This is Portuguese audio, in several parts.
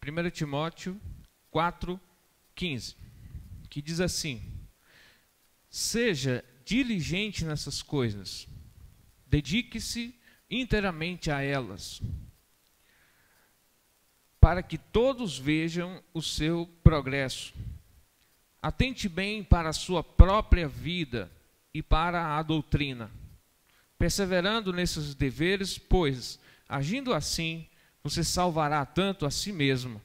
1 Timóteo 4:15, que diz assim: seja diligente nessas coisas, dedique-se inteiramente a elas, para que todos vejam o seu progresso. Atente bem para a sua própria vida e para a doutrina, perseverando nesses deveres, pois, agindo assim, você salvará tanto a si mesmo,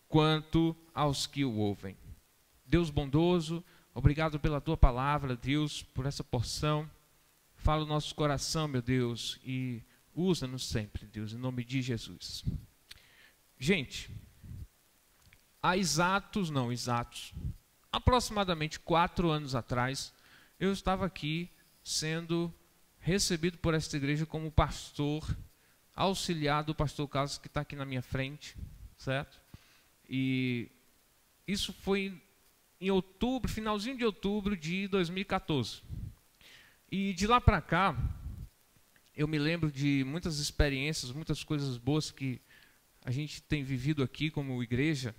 quanto aos que o ouvem. Deus bondoso, obrigado pela tua palavra, Deus, por essa porção. Fala o nosso coração, meu Deus, e usa-nos sempre, Deus, em nome de Jesus. Gente, há aproximadamente 4 anos atrás, eu estava aqui sendo recebido por esta igreja como pastor, auxiliar do pastor Carlos, que está aqui na minha frente, certo? E isso foi em outubro, finalzinho de outubro de 2014. E de lá para cá, eu me lembro de muitas experiências, muitas coisas boas que a gente tem vivido aqui como igreja,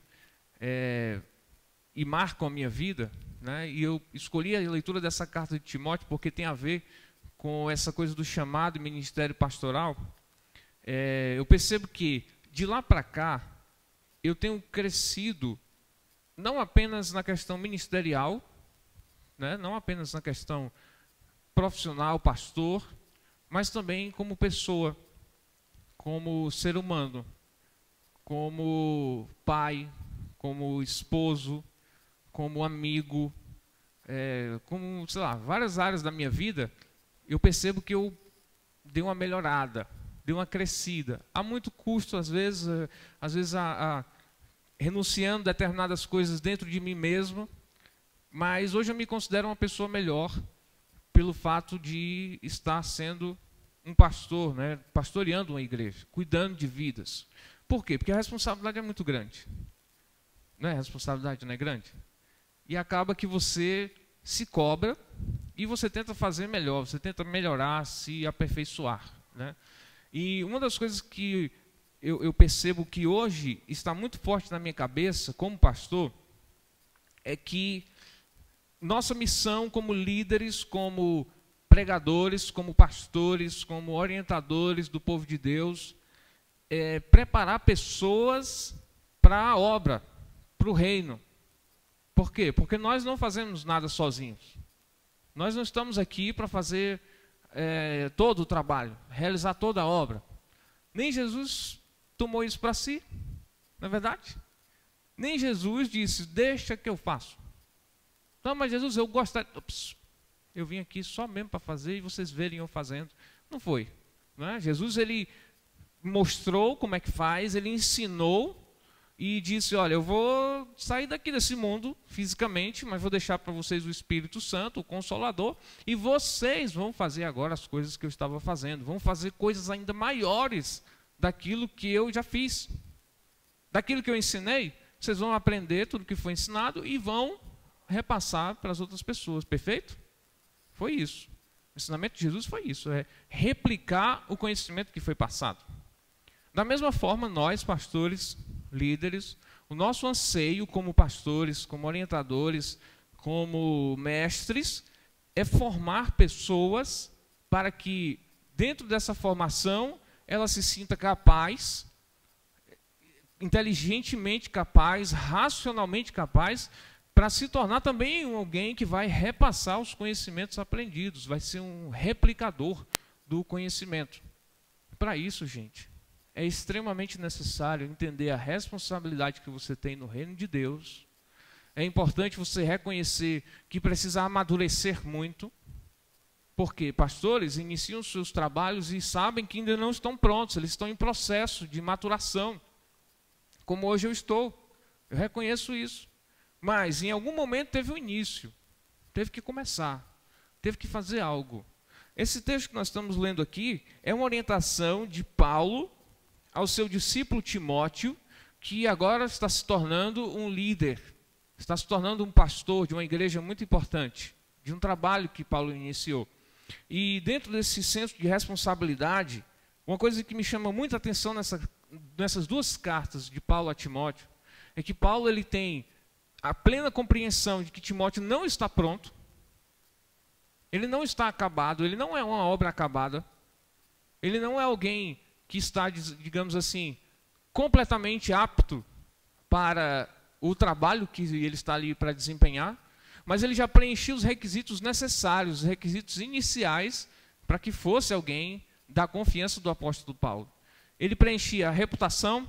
e marcam a minha vida, né? E eu escolhi a leitura dessa carta de Timóteo porque tem a ver com essa coisa do chamado e ministério pastoral. Eu percebo que de lá para cá eu tenho crescido não apenas na questão ministerial, né? Não apenas na questão profissional, pastor, mas também como pessoa, como ser humano, como pai, como esposo, como amigo, como, sei lá, várias áreas da minha vida. Eu percebo que eu dei uma melhorada, dei uma crescida. Há muito custo, às vezes renunciando a determinadas coisas dentro de mim mesmo, mas hoje eu me considero uma pessoa melhor pelo fato de estar sendo um pastor, né, pastoreando uma igreja, cuidando de vidas. Por quê? Porque a responsabilidade é muito grande. Não é? A responsabilidade não é grande? E acaba que você se cobra e você tenta fazer melhor, você tenta melhorar, se aperfeiçoar, né? E uma das coisas que eu percebo que hoje está muito forte na minha cabeça, como pastor, é que nossa missão como líderes, como pregadores, como pastores, como orientadores do povo de Deus, é preparar pessoas para a obra, para o reino. Por quê? Porque nós não fazemos nada sozinhos. Nós não estamos aqui para fazer todo o trabalho, realizar toda a obra. Nem Jesus tomou isso para si, não é verdade? Nem Jesus disse, deixa que eu faço. Não, mas Jesus, eu gostaria... Eu vim aqui só mesmo para fazer e vocês verem eu fazendo. Não foi. Não é? Jesus, ele mostrou como é que faz, ele ensinou e disse, olha, eu vou sair daqui desse mundo fisicamente, mas vou deixar para vocês o Espírito Santo, o Consolador, e vocês vão fazer agora as coisas que eu estava fazendo, vão fazer coisas ainda maiores daquilo que eu já fiz. Daquilo que eu ensinei, vocês vão aprender tudo que foi ensinado e vão repassar para as outras pessoas, perfeito? Foi isso. O ensinamento de Jesus foi isso, replicar o conhecimento que foi passado. Da mesma forma, nós, pastores, líderes, o nosso anseio como pastores, como orientadores, como mestres, é formar pessoas para que, dentro dessa formação, ela se sinta capaz, inteligentemente capaz, racionalmente capaz, para se tornar também alguém que vai repassar os conhecimentos aprendidos, vai ser um replicador do conhecimento. Para isso, gente, é extremamente necessário entender a responsabilidade que você tem no reino de Deus. É importante você reconhecer que precisa amadurecer muito, porque pastores iniciam seus trabalhos e sabem que ainda não estão prontos, eles estão em processo de maturação, como hoje eu estou. Eu reconheço isso. Mas em algum momento teve um início, teve que começar, teve que fazer algo. Esse texto que nós estamos lendo aqui é uma orientação de Paulo ao seu discípulo Timóteo, que agora está se tornando um líder, está se tornando um pastor de uma igreja muito importante, de um trabalho que Paulo iniciou. E dentro desse senso de responsabilidade, uma coisa que me chama muita atenção nessas duas cartas de Paulo a Timóteo é que Paulo ele tem a plena compreensão de que Timóteo não está pronto, ele não está acabado, ele não é uma obra acabada, ele não é alguém que está, digamos assim, completamente apto para o trabalho que ele está ali para desempenhar, mas ele já preencheu os requisitos necessários, os requisitos iniciais para que fosse alguém da confiança do apóstolo Paulo. Ele preenchia a reputação,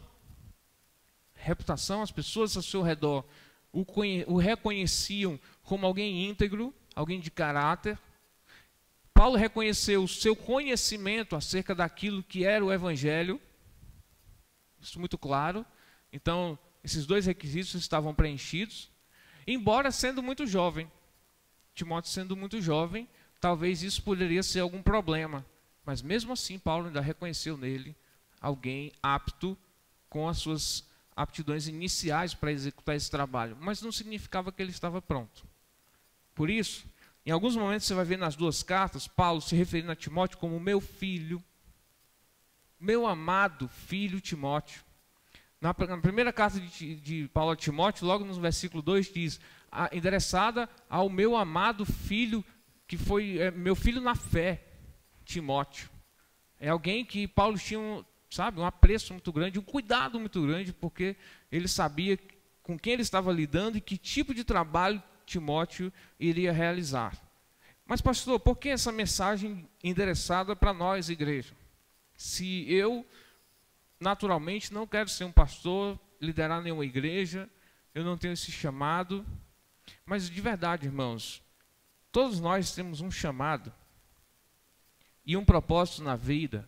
as pessoas ao seu redor o reconheciam como alguém íntegro, alguém de caráter. Paulo reconheceu o seu conhecimento acerca daquilo que era o evangelho, isso muito claro. Então, esses dois requisitos estavam preenchidos, embora sendo muito jovem. Timóteo sendo muito jovem, talvez isso poderia ser algum problema, mas mesmo assim Paulo ainda reconheceu nele alguém apto com as suas aptidões iniciais para executar esse trabalho, mas não significava que ele estava pronto. Por isso, em alguns momentos você vai ver nas duas cartas, Paulo se referindo a Timóteo como meu filho, meu amado filho Timóteo. Na primeira carta de Paulo a Timóteo, logo no versículo 2 diz, endereçada ao meu amado filho, que foi meu filho na fé, Timóteo. É alguém que Paulo tinha um apreço muito grande, um cuidado muito grande, porque ele sabia com quem ele estava lidando e que tipo de trabalho Timóteo iria realizar. Mas, pastor, por que essa mensagem endereçada para nós, igreja? Se eu, naturalmente, não quero ser um pastor, liderar nenhuma igreja, eu não tenho esse chamado, mas de verdade, irmãos, todos nós temos um chamado e um propósito na vida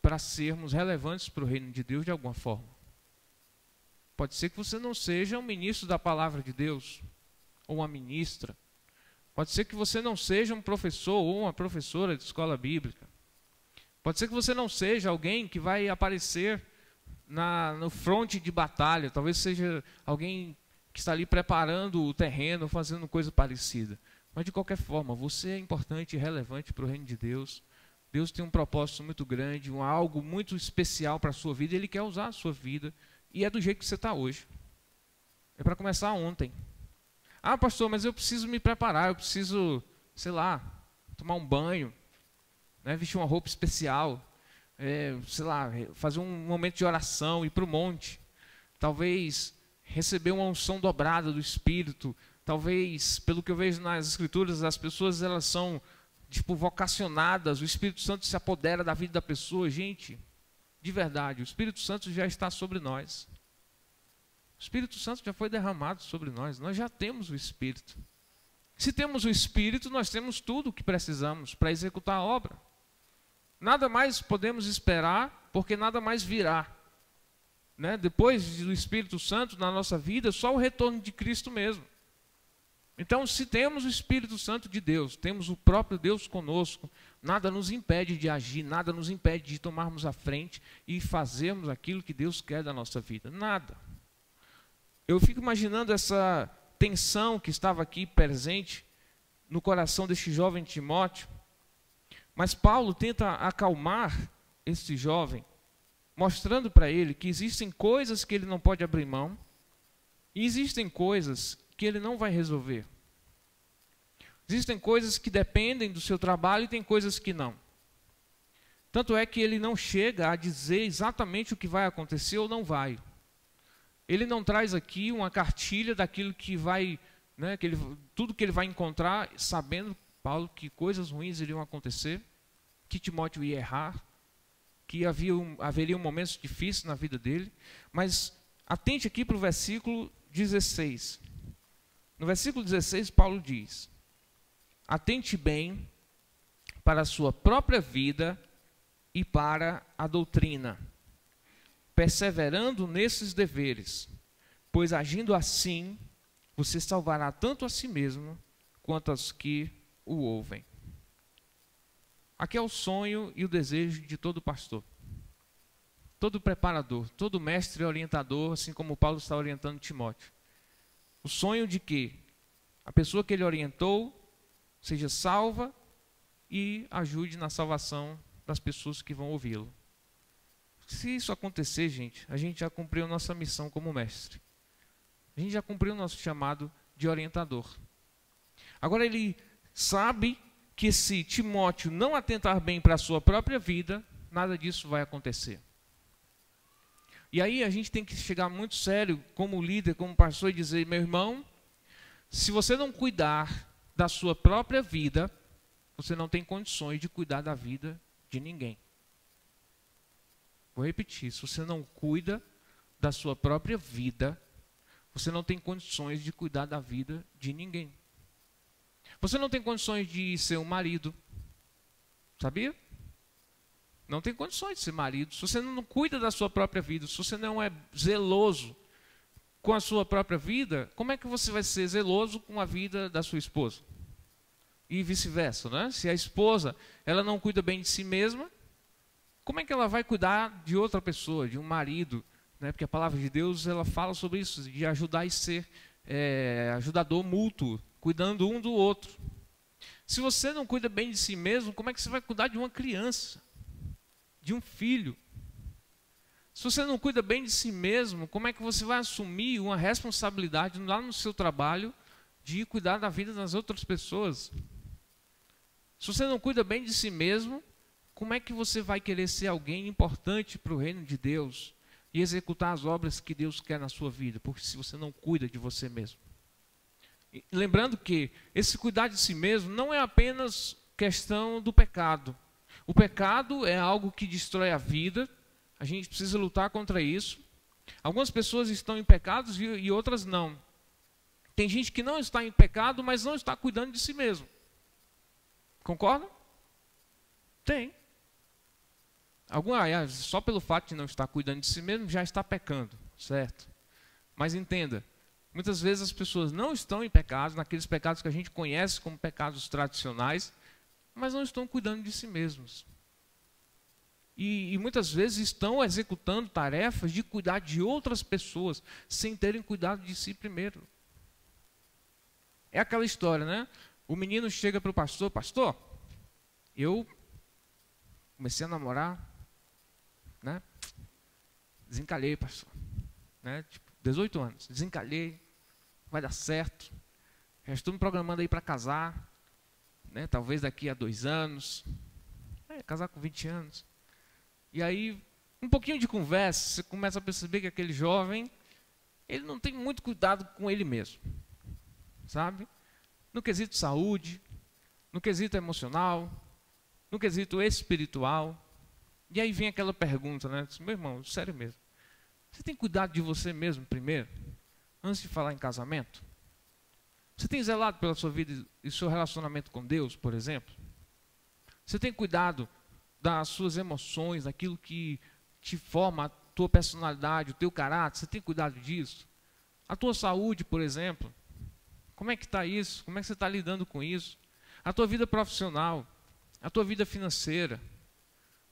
para sermos relevantes para o reino de Deus de alguma forma. Pode ser que você não seja um ministro da palavra de Deus, ou uma ministra. Pode ser que você não seja um professor ou uma professora de escola bíblica. Pode ser que você não seja alguém que vai aparecer no fronte de batalha. Talvez seja alguém que está ali preparando o terreno, fazendo coisa parecida. Mas de qualquer forma, você é importante e relevante para o reino de Deus. Deus tem um propósito muito grande, algo muito especial para a sua vida. Ele quer usar a sua vida e é do jeito que você está hoje. É para começar ontem. Ah, pastor, mas eu preciso me preparar, eu preciso, sei lá, tomar um banho, né, vestir uma roupa especial, sei lá, fazer um momento de oração, ir para o monte. Talvez receber uma unção dobrada do Espírito. Talvez, pelo que eu vejo nas Escrituras, as pessoas elas são vocacionadas, o Espírito Santo se apodera da vida da pessoa. Gente, de verdade, o Espírito Santo já está sobre nós. O Espírito Santo já foi derramado sobre nós, nós já temos o Espírito. Se temos o Espírito, nós temos tudo o que precisamos para executar a obra. Nada mais podemos esperar, porque nada mais virá. Né? Depois do Espírito Santo na nossa vida, só o retorno de Cristo mesmo. Então, se temos o Espírito Santo de Deus, temos o próprio Deus conosco, nada nos impede de agir, nada nos impede de tomarmos a frente e fazermos aquilo que Deus quer da nossa vida. Nada. Eu fico imaginando essa tensão que estava aqui presente no coração deste jovem Timóteo, mas Paulo tenta acalmar esse jovem, mostrando para ele que existem coisas que ele não pode abrir mão e existem coisas que ele não vai resolver. Existem coisas que dependem do seu trabalho e tem coisas que não. Tanto é que ele não chega a dizer exatamente o que vai acontecer ou não vai. Ele não traz aqui uma cartilha daquilo que vai, né, tudo que ele vai encontrar, sabendo, Paulo, que coisas ruins iriam acontecer, que Timóteo ia errar, que haveria momentos difíceis na vida dele. Mas atente aqui para o versículo 16. No versículo 16, Paulo diz: atente bem para a sua própria vida e para a doutrina, perseverando nesses deveres, pois agindo assim, você salvará tanto a si mesmo, quanto aos que o ouvem. Aqui é o sonho e o desejo de todo pastor, todo preparador, todo mestre e orientador, assim como Paulo está orientando Timóteo. O sonho de que a pessoa que ele orientou seja salva e ajude na salvação das pessoas que vão ouvi-lo. Se isso acontecer, gente, a gente já cumpriu nossa missão como mestre. A gente já cumpriu o nosso chamado de orientador. Agora ele sabe que se Timóteo não atentar bem para a sua própria vida, nada disso vai acontecer. E aí a gente tem que chegar muito sério como líder, como pastor, e dizer: meu irmão, se você não cuidar da sua própria vida, você não tem condições de cuidar da vida de ninguém. Vou repetir: se você não cuida da sua própria vida, você não tem condições de cuidar da vida de ninguém. Você não tem condições de ser um marido, sabia? Não tem condições de ser marido. Se você não cuida da sua própria vida, se você não é zeloso com a sua própria vida, como é que você vai ser zeloso com a vida da sua esposa? E vice-versa, né? Se a esposa ela não cuida bem de si mesma, como é que ela vai cuidar de outra pessoa, de um marido? Né? Porque a palavra de Deus ela fala sobre isso, de ajudar e ser ajudador mútuo, cuidando um do outro. Se você não cuida bem de si mesmo, como é que você vai cuidar de uma criança, de um filho? Se você não cuida bem de si mesmo, como é que você vai assumir uma responsabilidade lá no seu trabalho de cuidar da vida das outras pessoas? Se você não cuida bem de si mesmo, como é que você vai querer ser alguém importante para o reino de Deus e executar as obras que Deus quer na sua vida? Porque se você não cuida de você mesmo. E lembrando que esse cuidar de si mesmo não é apenas questão do pecado. O pecado é algo que destrói a vida. A gente precisa lutar contra isso. Algumas pessoas estão em pecados e outras não. Tem gente que não está em pecado, mas não está cuidando de si mesmo. Concorda? Tem. Só pelo fato de não estar cuidando de si mesmo, já está pecando, certo? Mas entenda, muitas vezes as pessoas não estão em pecados, naqueles pecados que a gente conhece como pecados tradicionais, mas não estão cuidando de si mesmos. E muitas vezes estão executando tarefas de cuidar de outras pessoas, sem terem cuidado de si primeiro. É aquela história, né? O menino chega para o pastor: pastor, eu comecei a namorar, né? Desencalhei, pastor. Né? Tipo, 18 anos, desencalhei, vai dar certo. Já estou me programando aí para casar, né? Talvez daqui a 2 anos. Casar com 20 anos. E aí, um pouquinho de conversa, você começa a perceber que aquele jovem, ele não tem muito cuidado com ele mesmo. Sabe? No quesito saúde, no quesito emocional, no quesito espiritual. E aí vem aquela pergunta, né? Meu irmão, sério mesmo, você tem cuidado de você mesmo primeiro, antes de falar em casamento? Você tem zelado pela sua vida e seu relacionamento com Deus, por exemplo? Você tem cuidado das suas emoções, daquilo que te forma a tua personalidade, o teu caráter? Você tem cuidado disso? A tua saúde, por exemplo, como é que está isso? Como é que você está lidando com isso? A tua vida profissional, a tua vida financeira,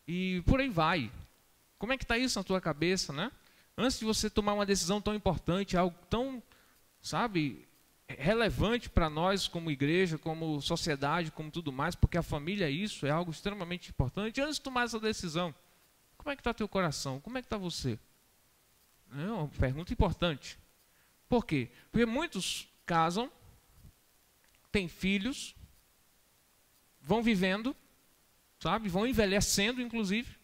e por aí vai. Como é que está isso na tua cabeça, né? Antes de você tomar uma decisão tão importante, algo tão, sabe, relevante para nós como igreja, como sociedade, como tudo mais, porque a família é algo extremamente importante. Antes de tomar essa decisão, como é que está teu coração? Como é que está você? É uma pergunta importante. Por quê? Porque muitos casam, têm filhos, vão vivendo, sabe, vão envelhecendo, inclusive,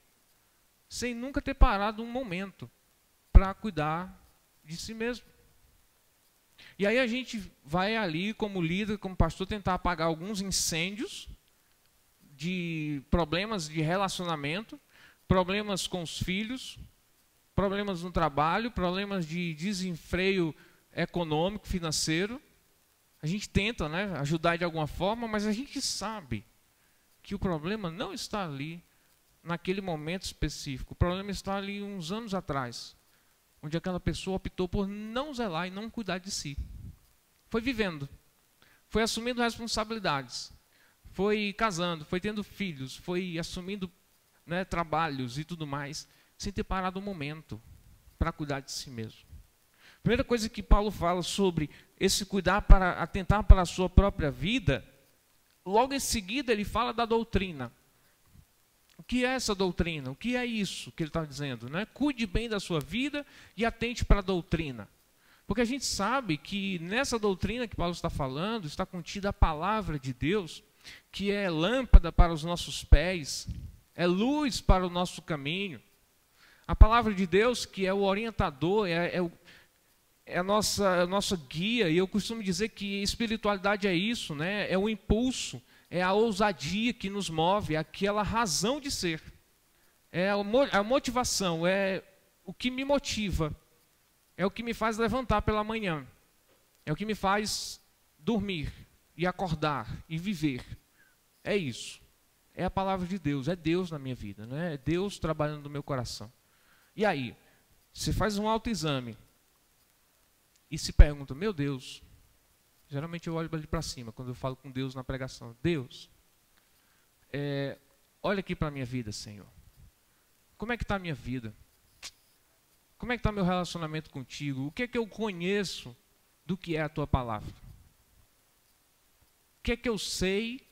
sem nunca ter parado um momento para cuidar de si mesmo. E aí a gente vai ali, como líder, como pastor, tentar apagar alguns incêndios de problemas de relacionamento, problemas com os filhos, problemas no trabalho, problemas de desenfreio econômico, financeiro. A gente tenta, né, ajudar de alguma forma, mas a gente sabe que o problema não está ali naquele momento específico. O problema está ali uns anos atrás, onde aquela pessoa optou por não zelar e não cuidar de si. Foi vivendo, foi assumindo responsabilidades, foi casando, foi tendo filhos, foi assumindo, né, trabalhos e tudo mais, sem ter parado um momento para cuidar de si mesmo. Primeira coisa que Paulo fala sobre esse cuidar para atentar para a sua própria vida, logo em seguida ele fala da doutrina. O que é essa doutrina? O que é isso que ele está dizendo, né? Cuide bem da sua vida e atente para a doutrina. Porque a gente sabe que nessa doutrina que Paulo está falando, está contida a palavra de Deus, que é lâmpada para os nossos pés, é luz para o nosso caminho. A palavra de Deus, que é o orientador, é a nossa guia. E eu costumo dizer que espiritualidade é isso, né? É o impulso, é a ousadia que nos move, é aquela razão de ser. É a motivação, é o que me motiva. É o que me faz levantar pela manhã. É o que me faz dormir e acordar e viver. É isso. É a palavra de Deus. É Deus na minha vida, né? É Deus trabalhando no meu coração. E aí, você faz um autoexame e se pergunta, meu Deus, geralmente eu olho ali para cima quando eu falo com Deus na pregação. Deus, olha aqui para a minha vida, Senhor. Como é que está a minha vida? Como é que está meu relacionamento contigo? O que é que eu conheço do que é a tua palavra? O que é que eu sei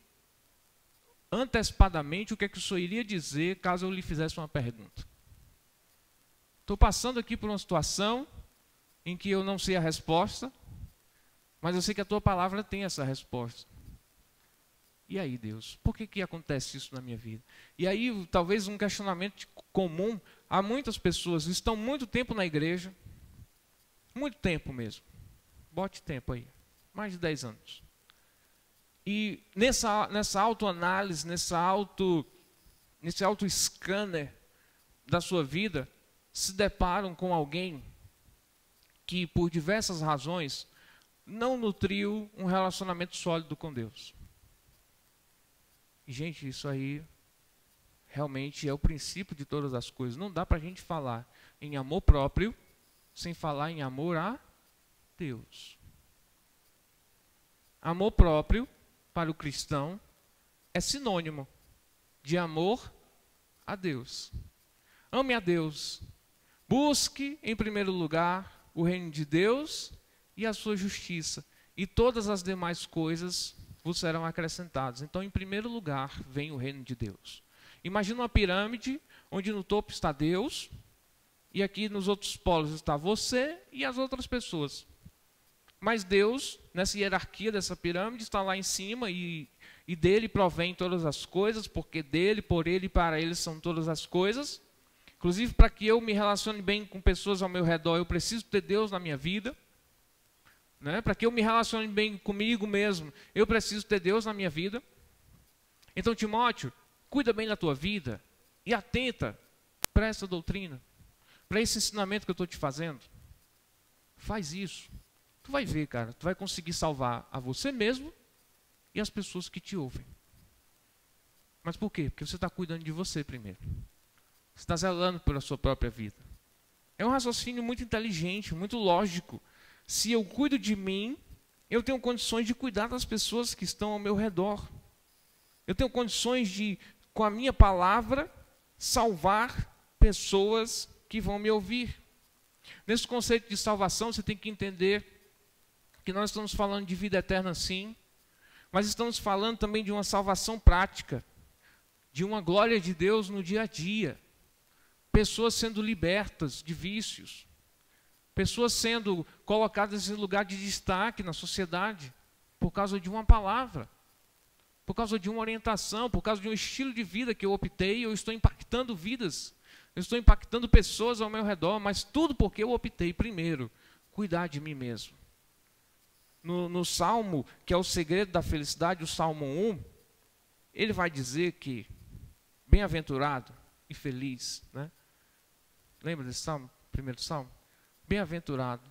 antecipadamente, o que é que o Senhor iria dizer caso eu lhe fizesse uma pergunta? Estou passando aqui por uma situação em que eu não sei a resposta, mas eu sei que a tua palavra tem essa resposta. E aí, Deus, por que acontece isso na minha vida? E aí, talvez um questionamento comum a muitas pessoas, estão muito tempo na igreja, muito tempo mesmo, bote tempo aí, mais de 10 anos. E nessa autoanálise, nesse auto-scanner da sua vida, se deparam com alguém que, por diversas razões, não nutriu um relacionamento sólido com Deus. E, gente, isso aí realmente é o princípio de todas as coisas. Não dá para a gente falar em amor próprio sem falar em amor a Deus. Amor próprio, para o cristão, é sinônimo de amor a Deus. Ame a Deus. Busque, em primeiro lugar, o reino de Deus e a sua justiça. E todas as demais coisas vos serão acrescentadas. Então, em primeiro lugar, vem o reino de Deus. Imagina uma pirâmide, onde no topo está Deus, e aqui nos outros polos está você e as outras pessoas. Mas Deus, nessa hierarquia dessa pirâmide, está lá em cima e dele provém todas as coisas, porque dele, por ele e para ele são todas as coisas. Inclusive, para que eu me relacione bem com pessoas ao meu redor, eu preciso ter Deus na minha vida. Né? Para que eu me relacione bem comigo mesmo, eu preciso ter Deus na minha vida. Então, Timóteo, cuida bem da tua vida e atenta para essa doutrina, para esse ensinamento que eu estou te fazendo. Faz isso. Tu vai ver, cara, tu vai conseguir salvar a você mesmo e as pessoas que te ouvem. Mas por quê? Porque você está cuidando de você primeiro. Você está zelando pela sua própria vida. É um raciocínio muito inteligente, muito lógico. Se eu cuido de mim, eu tenho condições de cuidar das pessoas que estão ao meu redor. Eu tenho condições de, com a minha palavra, salvar pessoas que vão me ouvir. Nesse conceito de salvação, você tem que entender que nós estamos falando de vida eterna, sim, mas estamos falando também de uma salvação prática, de uma glória de Deus no dia a dia. Pessoas sendo libertas de vícios, pessoas sendo colocadas em lugar de destaque na sociedade por causa de uma palavra, por causa de uma orientação, por causa de um estilo de vida que eu optei. Eu estou impactando vidas, eu estou impactando pessoas ao meu redor, mas tudo porque eu optei primeiro cuidar de mim mesmo. No Salmo, que é o segredo da felicidade, o Salmo 1, ele vai dizer que bem-aventurado e feliz, né? Lembra desse Salmo? Primeiro Salmo? Bem-aventurado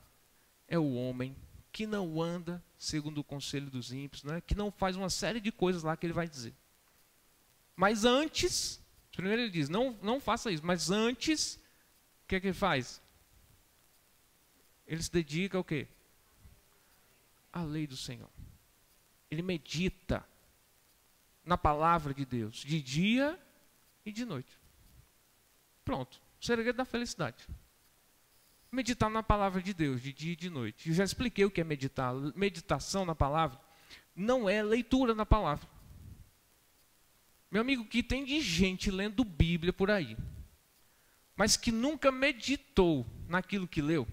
é o homem que não anda segundo o conselho dos ímpios, né? Que não faz uma série de coisas lá que ele vai dizer. Mas antes, primeiro ele diz, não faça isso, mas antes, o que é que ele faz? Ele se dedica ao quê? A lei do Senhor. Ele medita na palavra de Deus, de dia e de noite. Pronto, o segredo da felicidade. Meditar na palavra de Deus, de dia e de noite. Eu já expliquei o que é meditar. Meditação na palavra não é leitura na palavra. Meu amigo, que tem de gente lendo Bíblia por aí, mas que nunca meditou naquilo que leu?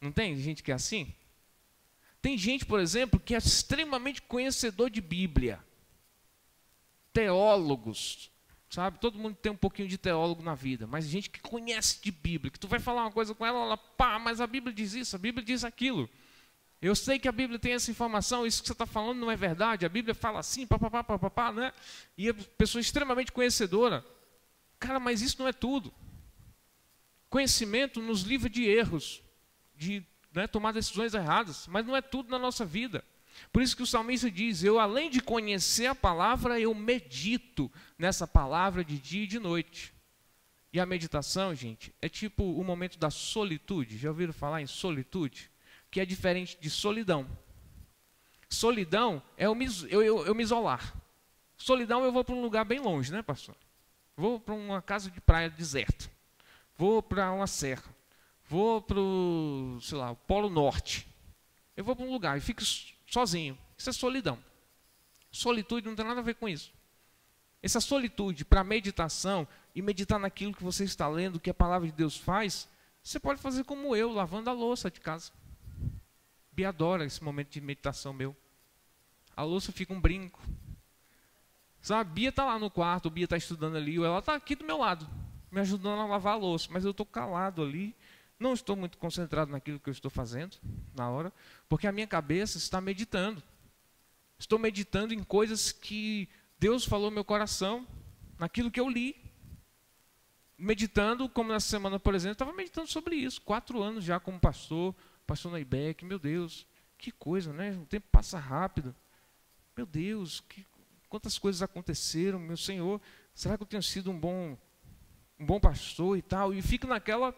Não tem gente que é assim? Tem gente, por exemplo, que é extremamente conhecedor de Bíblia. Teólogos, sabe? Todo mundo tem um pouquinho de teólogo na vida, mas gente que conhece de Bíblia, que tu vai falar uma coisa com ela, pá, mas a Bíblia diz isso, a Bíblia diz aquilo. Eu sei que a Bíblia tem essa informação, isso que você está falando não é verdade, a Bíblia fala assim, papapá, né? E a pessoa extremamente conhecedora. Cara, mas isso não é tudo. Conhecimento nos livra de erros, de tomar decisões erradas, mas não é tudo na nossa vida. Por isso que o salmista diz, eu além de conhecer a palavra, eu medito nessa palavra de dia e de noite. E a meditação, gente, é tipo o momento da solitude. Já ouviram falar em solitude? Que é diferente de solidão. Solidão é eu me isolar. Solidão eu vou para um lugar bem longe, né, pastor? Vou para uma casa de praia deserta. Vou para uma serra. Vou para o, sei lá, o Polo Norte. Eu vou para um lugar e fico sozinho. Isso é solidão. Solitude não tem nada a ver com isso. Essa solitude para meditação e meditar naquilo que você está lendo, que a palavra de Deus faz, você pode fazer como eu, lavando a louça de casa. Bia adora esse momento de meditação meu. A louça fica um brinco. Sabe, Bia está lá no quarto, Bia está estudando ali, ela está aqui do meu lado, me ajudando a lavar a louça, mas eu estou calado ali, não estou muito concentrado naquilo que eu estou fazendo na hora, porque a minha cabeça está meditando. Estou meditando em coisas que Deus falou no meu coração, naquilo que eu li. Meditando, como nessa semana, por exemplo, eu estava meditando sobre isso, 4 anos já como pastor no IBEC, meu Deus, que coisa, né? O tempo passa rápido. Meu Deus, quantas coisas aconteceram, meu Senhor, será que eu tenho sido um bom pastor e tal? E fico naquela,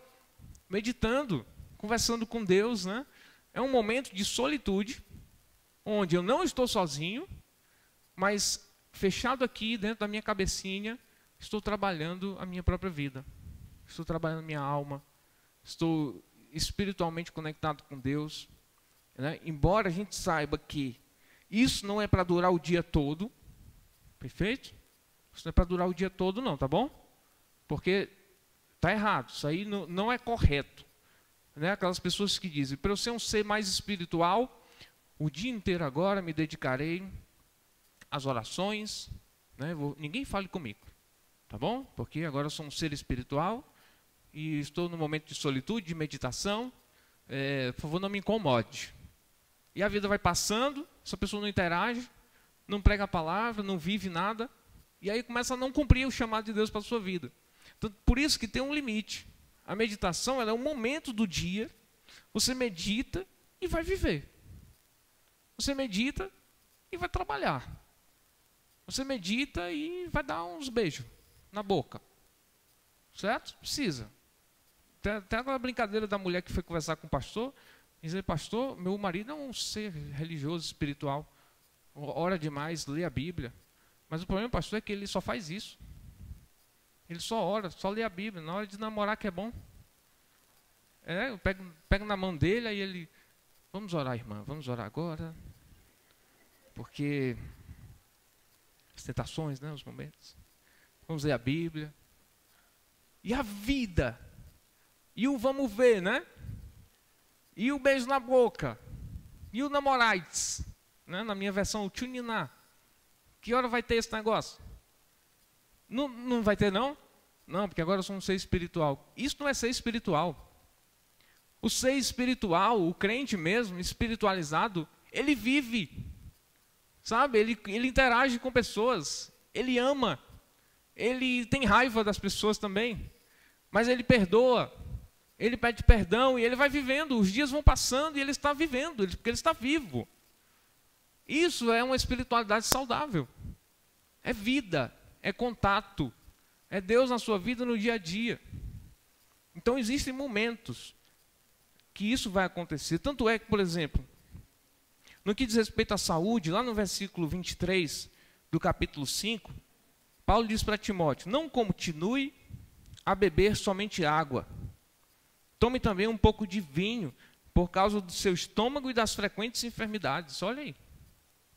meditando, conversando com Deus, né? É um momento de solitude, onde eu não estou sozinho, mas fechado aqui dentro da minha cabecinha, estou trabalhando a minha própria vida. Estou trabalhando a minha alma. Estou espiritualmente conectado com Deus. Né? Embora a gente saiba que isso não é para durar o dia todo. Perfeito? Isso não é para durar o dia todo não, tá bom? Porque está errado. Isso aí não é correto. Né? Aquelas pessoas que dizem, para eu ser um ser mais espiritual, o dia inteiro agora me dedicarei às orações. Né? Ninguém fale comigo. Tá bom? Porque agora eu sou um ser espiritual e estou no momento de solitude, de meditação. Por favor, não me incomode. E a vida vai passando, essa pessoa não interage, não prega a palavra, não vive nada, e aí começa a não cumprir o chamado de Deus para a sua vida. Então, por isso que tem um limite. A meditação ela é um momento do dia, você medita e vai viver. Você medita e vai trabalhar. Você medita e vai dar uns beijos na boca. Certo? Precisa. Tem aquela brincadeira da mulher que foi conversar com o pastor, e dizer, pastor, meu marido é um ser religioso, espiritual, ora demais, lê a Bíblia, mas o problema, pastor, é que ele só faz isso. Ele só ora, só lê a Bíblia, na hora de namorar que é bom. Eu pego na mão dele, aí ele, vamos orar, irmã, vamos orar agora, porque as tentações, né, os momentos, vamos ler a Bíblia, e a vida, e o vamos ver, né? E o beijo na boca, e o namorites, né? Na minha versão, o tchuniná. Que hora vai ter esse negócio? Não vai ter, não? Não, porque agora eu sou um ser espiritual. Isso não é ser espiritual. O ser espiritual, o crente mesmo, espiritualizado, ele vive, sabe? Ele interage com pessoas, ele ama, ele tem raiva das pessoas também, mas ele perdoa. Ele pede perdão e ele vai vivendo, os dias vão passando e ele está vivendo, porque ele está vivo. Isso é uma espiritualidade saudável. É vida, é contato, é Deus na sua vida no dia a dia. Então existem momentos que isso vai acontecer. Tanto é que, por exemplo, no que diz respeito à saúde, lá no versículo 23 do capítulo 5, Paulo diz para Timóteo, não continue a beber somente água. Tome também um pouco de vinho, por causa do seu estômago e das frequentes enfermidades. Olha aí.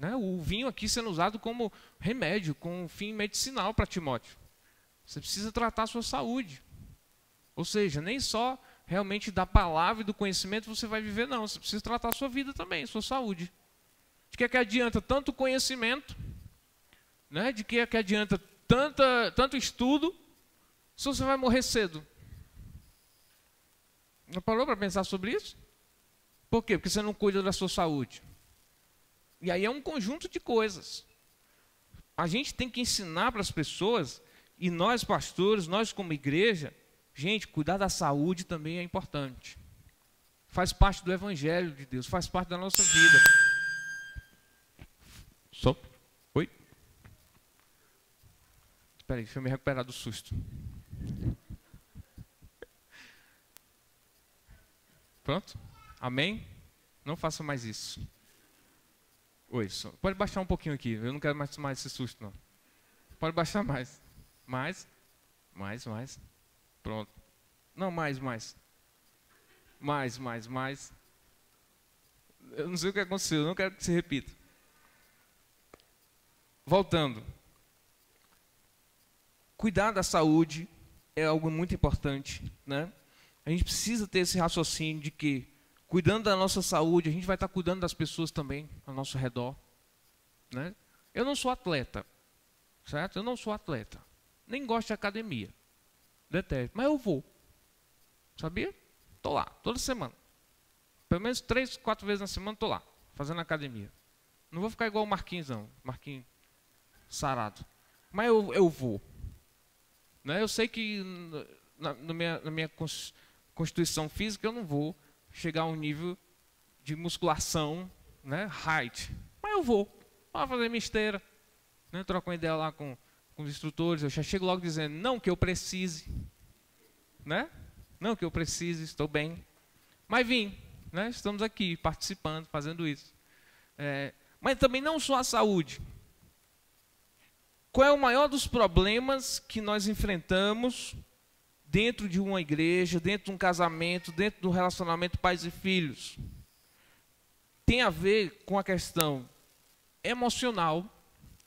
né? O vinho aqui sendo usado como remédio, com um fim medicinal para Timóteo. Você precisa tratar a sua saúde. Ou seja, nem só realmente da palavra e do conhecimento você vai viver, não. Você precisa tratar a sua vida também, a sua saúde. De que adianta tanto conhecimento, né? De que adianta tanto estudo, se você vai morrer cedo? Não parou para pensar sobre isso? Por quê? Porque você não cuida da sua saúde. E aí é um conjunto de coisas. A gente tem que ensinar para as pessoas, e nós pastores, nós como igreja, gente, cuidar da saúde também é importante. Faz parte do evangelho de Deus, faz parte da nossa vida. Oi? Espera aí, deixa eu me recuperar do susto. Pronto? Amém? Não faça mais isso. Oi, pode baixar um pouquinho aqui. Eu não quero mais esse susto, não. Pode baixar mais. Mais. Pronto. Não, mais. Mais. Eu não sei o que aconteceu, eu não quero que se repita. Voltando. Cuidar da saúde é algo muito importante, né? A gente precisa ter esse raciocínio de que, cuidando da nossa saúde, a gente vai estar cuidando das pessoas também ao nosso redor, né? Eu não sou atleta, certo? Eu não sou atleta. Nem gosto de academia. Detesto. Mas eu vou. Sabia? Estou lá, toda semana. Pelo menos 3, 4 vezes na semana estou lá, fazendo academia. Não vou ficar igual o Marquinhos, não. Marquinhos sarado. Mas eu vou. Né? Eu sei que na minha constituição física eu não vou chegar a um nível de musculação, né, height. Mas eu vou fazer minha esteira, né, trocar uma ideia lá com os instrutores. Eu já chego logo dizendo, não que eu precise, né? Não que eu precise, estou bem. Mas vim, né? Estamos aqui participando, fazendo isso. Mas também não só a saúde. Qual é o maior dos problemas que nós enfrentamos dentro de uma igreja, dentro de um casamento, dentro do relacionamento pais e filhos? Tem a ver com a questão emocional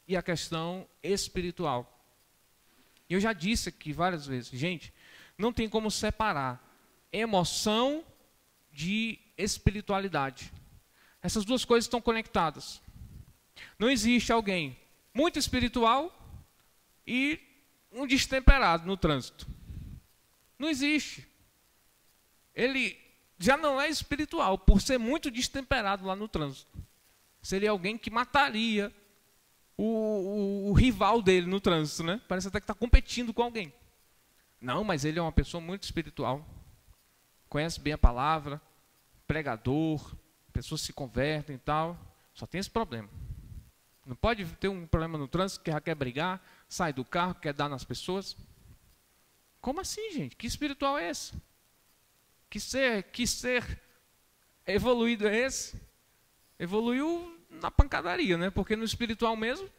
e a questão espiritual. Eu já disse aqui várias vezes, gente, não tem como separar emoção de espiritualidade. Essas duas coisas estão conectadas. Não existe alguém muito espiritual e um destemperado no trânsito. Não existe. Ele já não é espiritual por ser muito destemperado lá no trânsito. Seria alguém que mataria o rival dele no trânsito, né? Parece até que está competindo com alguém. Não, mas ele é uma pessoa muito espiritual. Conhece bem a palavra, pregador, pessoas se convertem e tal. Só tem esse problema. Não pode ter um problema no trânsito que já quer brigar, sai do carro, quer dar nas pessoas. Como assim, gente? Que espiritual é esse? Que ser evoluído é esse? Evoluiu na pancadaria, né? Porque no espiritual mesmo,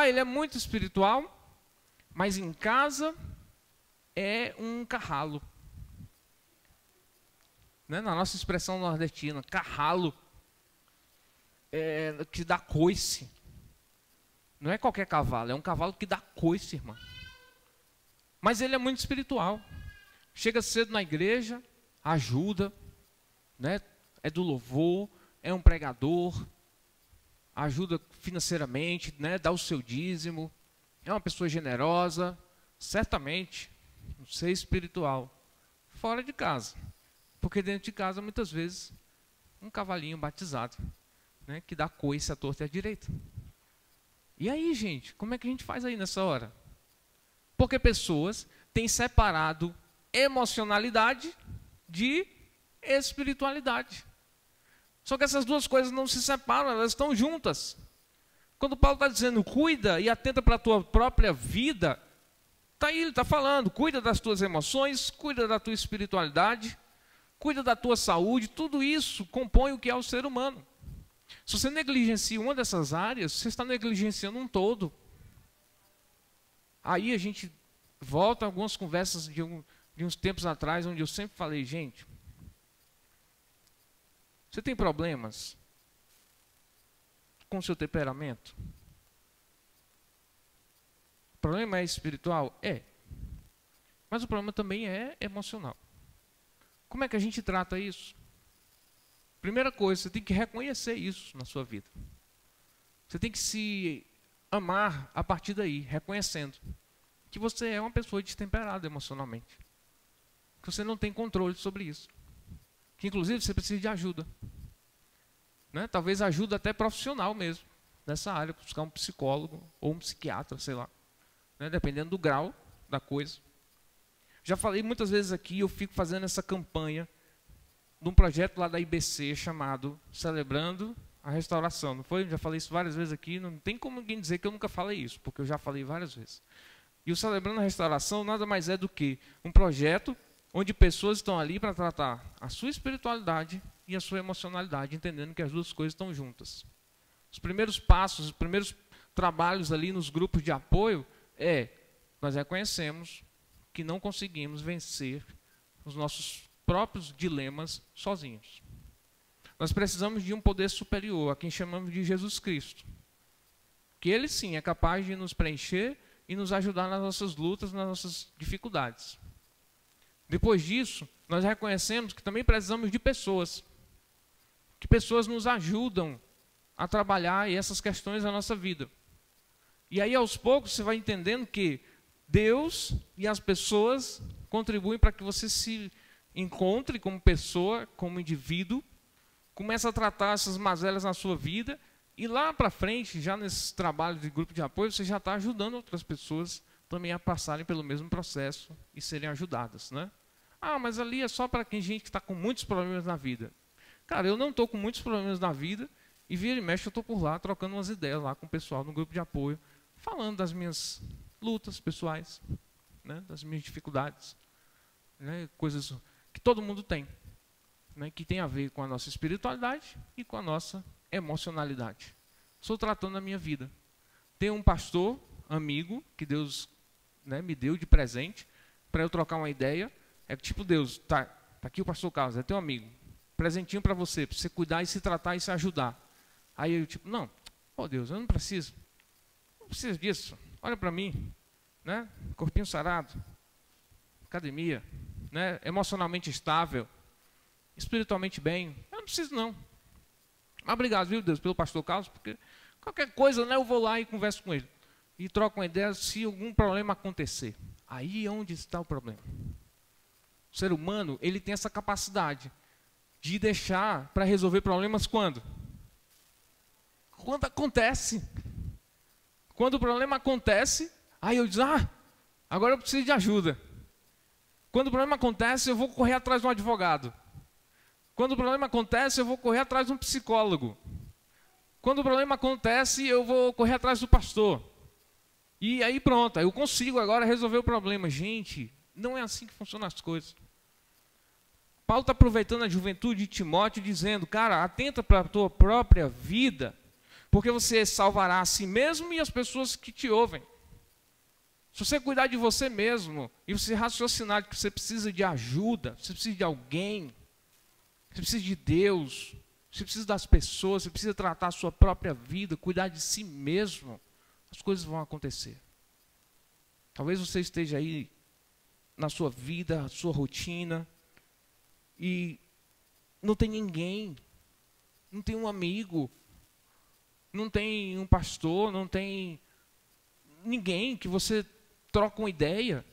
ele é muito espiritual, mas em casa é um carralo. Né? Na nossa expressão nordestina, carralo. Que dá coice. Não é qualquer cavalo, é um cavalo que dá coice, irmão. Mas ele é muito espiritual. Chega cedo na igreja, ajuda, né? É do louvor, é um pregador, ajuda financeiramente, né? Dá o seu dízimo, é uma pessoa generosa, certamente, um ser espiritual. Fora de casa, porque dentro de casa, muitas vezes, um cavalinho batizado, né, que dá coice à torta e à direita. E aí, gente, como é que a gente faz aí nessa hora? Porque pessoas têm separado emocionalidade de espiritualidade. Só que essas duas coisas não se separam, elas estão juntas. Quando Paulo está dizendo, cuida e atenta para a tua própria vida, está aí, ele está falando, cuida das tuas emoções, cuida da tua espiritualidade, cuida da tua saúde, tudo isso compõe o que é o ser humano. Se você negligencia uma dessas áreas, você está negligenciando um todo. Aí a gente volta a algumas conversas de uns tempos atrás, onde eu sempre falei, gente, você tem problemas com o seu temperamento? O problema é espiritual? É. Mas o problema também é emocional. Como é que a gente trata isso? Primeira coisa, você tem que reconhecer isso na sua vida. Você tem que se amar a partir daí, reconhecendo que você é uma pessoa destemperada emocionalmente. Que você não tem controle sobre isso. Que inclusive você precisa de ajuda. Né? Talvez ajuda até profissional mesmo, nessa área, buscar um psicólogo ou um psiquiatra, sei lá. Né? Dependendo do grau da coisa. Já falei muitas vezes aqui, eu fico fazendo essa campanha de um projeto lá da IBC chamado Celebrando a Restauração. Não foi? Já falei isso várias vezes aqui, não tem como ninguém dizer que eu nunca falei isso, porque eu já falei várias vezes. E o Celebrando a Restauração nada mais é do que um projeto onde pessoas estão ali para tratar a sua espiritualidade e a sua emocionalidade, entendendo que as duas coisas estão juntas. Os primeiros passos, os primeiros trabalhos ali nos grupos de apoio nós reconhecemos que não conseguimos vencer os nossos próprios dilemas sozinhos. Nós precisamos de um poder superior, a quem chamamos de Jesus Cristo. Que ele sim é capaz de nos preencher e nos ajudar nas nossas lutas, nas nossas dificuldades. Depois disso, nós reconhecemos que também precisamos de pessoas. Que pessoas nos ajudam a trabalhar essas questões da nossa vida. E aí, aos poucos, você vai entendendo que Deus e as pessoas contribuem para que você se encontre como pessoa, como indivíduo, comece a tratar essas mazelas na sua vida, e lá para frente, já nesse trabalho de grupo de apoio, você já está ajudando outras pessoas também a passarem pelo mesmo processo e serem ajudadas, né? Ah, mas ali é só para quem gente que está com muitos problemas na vida. Cara, eu não estou com muitos problemas na vida, e vira e mexe eu estou por lá, trocando umas ideias lá com o pessoal no grupo de apoio, falando das minhas lutas pessoais, né, das minhas dificuldades, né, coisas que todo mundo tem, né, que tem a ver com a nossa espiritualidade e com a nossa emocionalidade. Estou tratando a minha vida. Tenho um pastor, amigo, que Deus, né, me deu de presente, para eu trocar uma ideia. É tipo, Deus, tá aqui o pastor Carlos, é teu amigo, presentinho para você cuidar e se tratar e se ajudar. Aí eu tipo, não, Deus, eu não preciso disso. Olha para mim, né? Corpinho sarado, academia, né? Emocionalmente estável, espiritualmente bem. Eu não preciso não. Mas obrigado, viu, Deus, pelo pastor Carlos, porque qualquer coisa, né, eu vou lá e converso com ele. E troco uma ideia se algum problema acontecer. Aí é onde está o problema. O ser humano, ele tem essa capacidade de deixar para resolver problemas quando? Quando acontece. Quando o problema acontece, aí eu digo, agora eu preciso de ajuda. Quando o problema acontece, eu vou correr atrás de um advogado. Quando o problema acontece, eu vou correr atrás de um psicólogo. Quando o problema acontece, eu vou correr atrás do pastor. E aí pronto, eu consigo agora resolver o problema. Gente, não é assim que funcionam as coisas. Paulo está aproveitando a juventude de Timóteo, dizendo, cara, atenta para a tua própria vida, porque você salvará a si mesmo e as pessoas que te ouvem. Se você cuidar de você mesmo e você raciocinar que você precisa de ajuda, você precisa de alguém, você precisa de Deus, você precisa das pessoas, você precisa tratar a sua própria vida, cuidar de si mesmo, as coisas vão acontecer. Talvez você esteja aí na sua vida, sua rotina, e não tem ninguém, não tem um amigo, não tem um pastor, não tem ninguém que você troca uma ideia,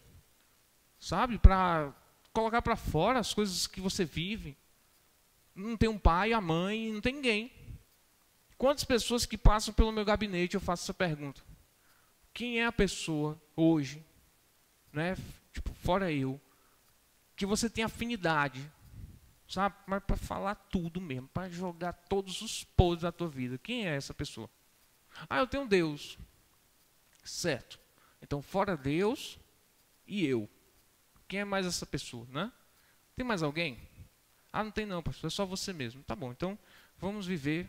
sabe, para colocar para fora as coisas que você vive. Não tem um pai, a mãe, não tem ninguém. Quantas pessoas que passam pelo meu gabinete eu faço essa pergunta? Quem é a pessoa hoje, né, tipo, fora eu, que você tem afinidade, sabe, mas para falar tudo mesmo, para jogar todos os podres da tua vida? Quem é essa pessoa? Eu tenho Deus. Certo. Então, fora Deus e eu. Quem é mais essa pessoa, né? Tem mais alguém? Não tem não, pastor, é só você mesmo. Tá bom, então vamos viver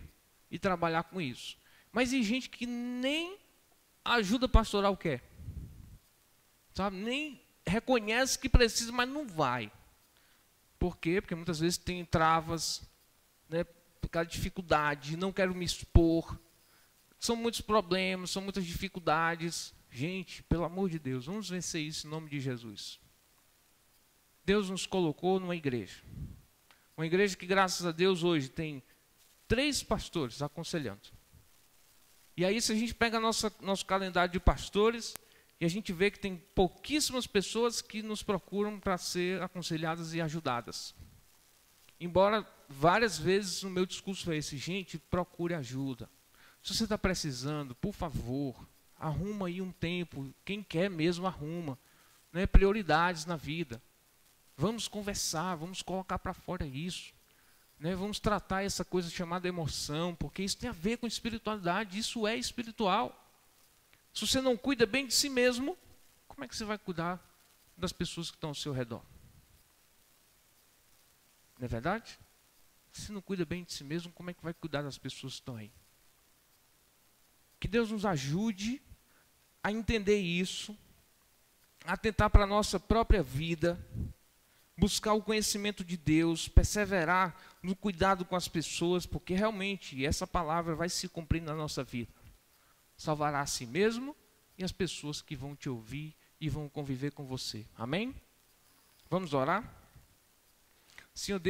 e trabalhar com isso. Mas tem gente que nem ajuda pastoral quer. Sabe? Nem reconhece que precisa, mas não vai. Por quê? Porque muitas vezes tem travas, né, por causa de dificuldade, não quero me expor. São muitos problemas, são muitas dificuldades. Gente, pelo amor de Deus, vamos vencer isso em nome de Jesus. Deus nos colocou numa igreja. Uma igreja que, graças a Deus, hoje tem 3 pastores aconselhando. E aí, se a gente pega nosso calendário de pastores, e a gente vê que tem pouquíssimas pessoas que nos procuram para ser aconselhadas e ajudadas. Embora várias vezes o meu discurso foi esse: gente, procure ajuda. Se você está precisando, por favor, arruma aí um tempo. Quem quer mesmo, arruma. Né? Prioridades na vida. Vamos conversar, vamos colocar para fora isso. Né? Vamos tratar essa coisa chamada emoção, porque isso tem a ver com espiritualidade, isso é espiritual. Se você não cuida bem de si mesmo, como é que você vai cuidar das pessoas que estão ao seu redor? Não é verdade? Se você não cuida bem de si mesmo, como é que vai cuidar das pessoas que estão aí? Que Deus nos ajude a entender isso, a atentar para a nossa própria vida, buscar o conhecimento de Deus, perseverar no cuidado com as pessoas, porque realmente essa palavra vai se cumprir na nossa vida. Salvará a si mesmo e as pessoas que vão te ouvir e vão conviver com você. Amém? Vamos orar? Senhor Deus,